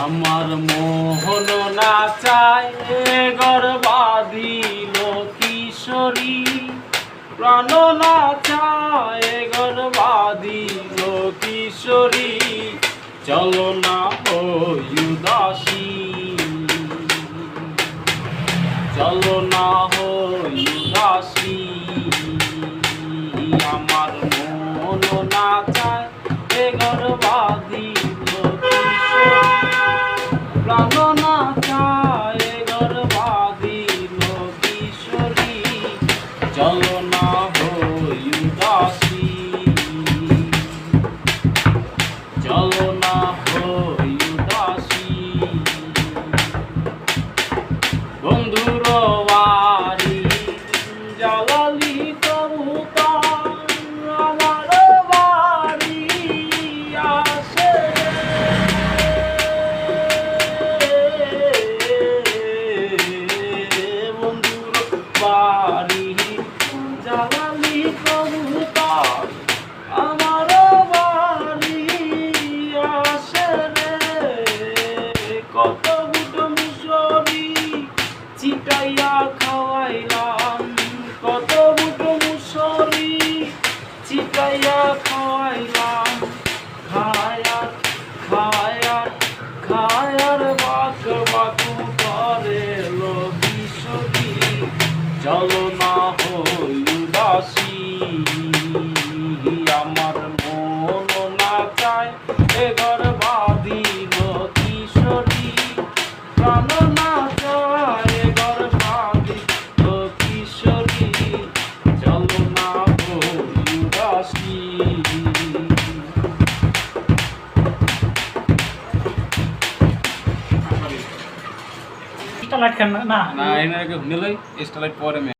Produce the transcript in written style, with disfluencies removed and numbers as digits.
আমার মোহন না চায় গর্বাদিল কিশোরী, প্রাণ না চায় গর্বাদিল কিশোরী, চলো না হই উদাসী, চলো না হই উদাসী। আমার মন না চায় গর্বাদিল প্রাণ না চায় গর্বাদিল কিশোরী, চলো না হই উদাসী, চলো না হই উদাসী। বন্ধুর বাড়ি জ্বালালি তবু আমার বাড়ি আসে, বন্ধুর বাড়ি জ্বালালি তবু আমার বাড়ি আসে রে। কত বুটো মুসরি চিটাইয়া খাওয়াইলাম, কত বুটো মুসরি চিটাইয়া খাওয়াইলাম, খায়ার খায়ার খায়ার বাক বাকু করে লো কিশোরী, চলো না হই উদাসী। আমার মন না চায় গর্বাদিল কিশোরী, প্রাণ না চায় গর্বাদিল কিশোরী, চলো না হই উদাসী। স্টারলাইট কেন না না এনাকে হুনেলাই স্টারলাইট পরে